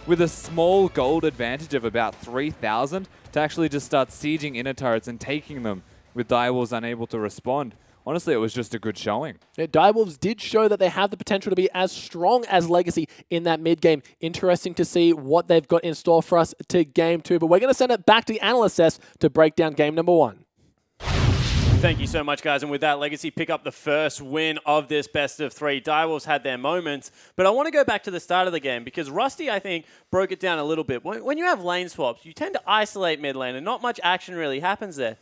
S5: with a small gold advantage of about 3,000 to actually just start sieging inner turrets and taking them with Direwolves unable to respond. Honestly, it was just a good showing. Yeah,
S4: Direwolves did show that they have the potential to be as strong as Legacy in that mid-game. Interesting to see what they've got in store for us to game 2. But we're going to send it back to the analyst desk to break down game number 1.
S1: Thank you so much, guys. And with that, Legacy pick up the first win of this best of 3. Direwolves had their moments, but I want to go back to the start of the game because Rusty, I think, broke it down a little bit. When you have lane swaps, you tend to isolate mid lane and not much action really happens there.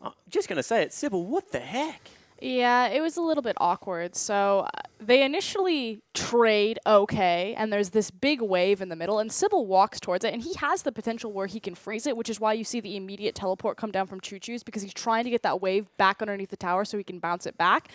S1: I'm just going to say it, Sybil, what the heck?
S2: Yeah, it was a little bit awkward. So they initially trade okay, and there's this big wave in the middle, and Sybil walks towards it, and he has the potential where he can freeze it, which is why you see the immediate teleport come down from Choo Choo's, because he's trying to get that wave back underneath the tower so he can bounce it back.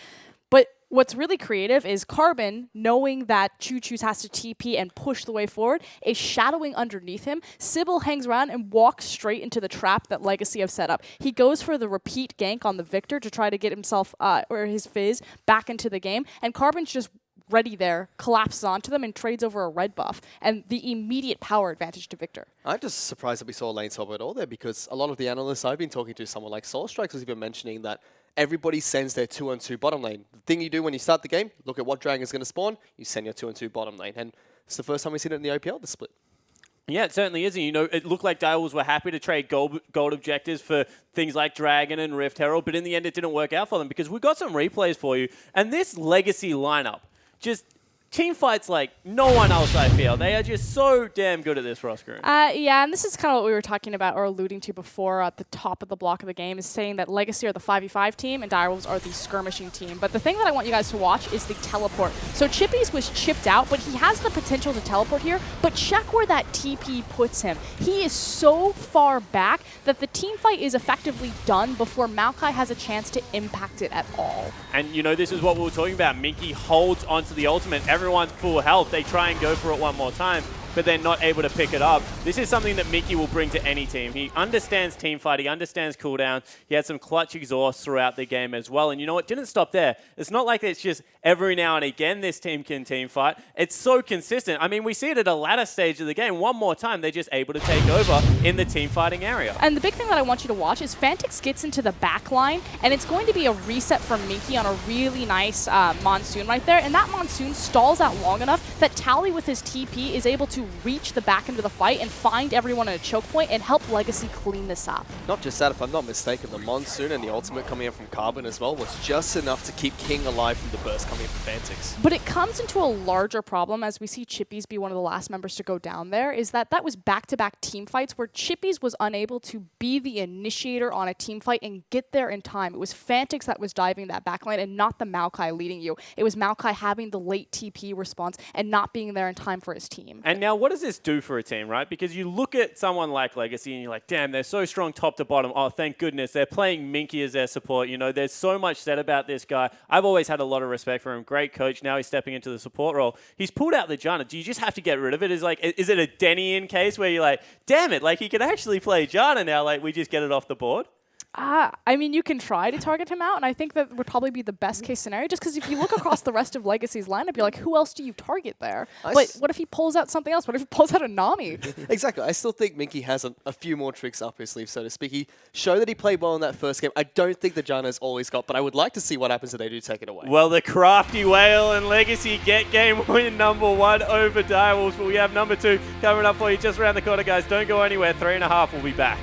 S2: But what's really creative is Carbon, knowing that Choo Choo's has to TP and push the way forward, is shadowing underneath him. Sybil hangs around and walks straight into the trap that Legacy have set up. He goes for the repeat gank on the Victor to try to get himself, or his Fizz, back into the game, and Carbon's just ready there, collapses onto them, and trades over a red buff, and the immediate power advantage to Victor.
S3: I'm just surprised that we saw lane swap at all there, because a lot of the analysts I've been talking to, someone like Soul Strikes was even mentioning that everybody sends their 2-on-2 bottom lane. The thing you do when you start the game, look at what dragon is going to spawn, you send your 2-on-2 bottom lane. And it's the first time we've seen it in the OPL, the split.
S1: Yeah, it certainly is. And, you know, it looked like Direwolves were happy to trade gold objectives for things like Dragon and Rift Herald, but in the end it didn't work out for them because we got some replays for you. And this Legacy lineup, just team fights like no one else, I feel. They are just so damn good at this, Roscoe.
S2: Yeah, and this is kind of what we were talking about or alluding to before at the top of the block of the game, is saying that Legacy are the 5v5 team and Direwolves are the skirmishing team. But the thing that I want you guys to watch is the teleport. So Chippies was chipped out, but he has the potential to teleport here, but check where that TP puts him. He is so far back that the team fight is effectively done before Maokai has a chance to impact it at all.
S1: And, you know, this is what we were talking about. Minky holds onto the ultimate. Everyone's full health. They try and go for it one more time, but they're not able to pick it up. This is something that Mickey will bring to any team. He understands teamfight. He understands cooldown. He had some clutch exhaust throughout the game as well. And you know what? Didn't stop there. It's not like it's just every now and again this team can teamfight. It's so consistent. I mean, we see it at a latter stage of the game. One more time, they're just able to take over in the teamfighting area.
S2: And the big thing that I want you to watch is Fantix gets into the back line, and it's going to be a reset from Minky on a really nice Monsoon right there. And that Monsoon stalls out long enough that Tally with his TP is able to reach the back end of the fight and find everyone at a choke point and help Legacy clean this up.
S3: Not just that, if I'm not mistaken, the Monsoon and the ultimate coming in from Carbon as well was just enough to keep King alive from the burst coming in from Fantix.
S2: But it comes into a larger problem as we see Chippies be one of the last members to go down there, is that was back-to-back team fights where Chippies was unable to be the initiator on a team fight and get there in time. It was Fantix that was diving that backline and not the Maokai leading you. It was Maokai having the late TP response and not being there in time for his team.
S1: And now what does this do for a team, right? Because you look at someone like Legacy and you're like, damn, they're so strong top to bottom. Oh, thank goodness. They're playing Minky as their support. You know, there's so much said about this guy. I've always had a lot of respect for him. Great coach. Now he's stepping into the support role. He's pulled out the Janna. Do you just have to get rid of it? Is it a Denian case where you're like, damn it, like he can actually play Janna now, like we just get it off the board?
S2: I mean, you can try to target him out, and I think that would probably be the best case scenario, just because if you look across the rest of Legacy's lineup, you're like, who else do you target there? But what if he pulls out something else? What if he pulls out a Nami?
S3: Exactly. I still think Minky has a few more tricks up his sleeve, so to speak. He showed that he played well in that first game. I don't think the Janna's always got, but I would like to see what happens if they do take it away.
S1: Well, the Crafty Whale and Legacy get game win number 1 over Direwolves, but we have number 2 coming up for you just around the corner, guys. Don't go anywhere. 3.5 will be back.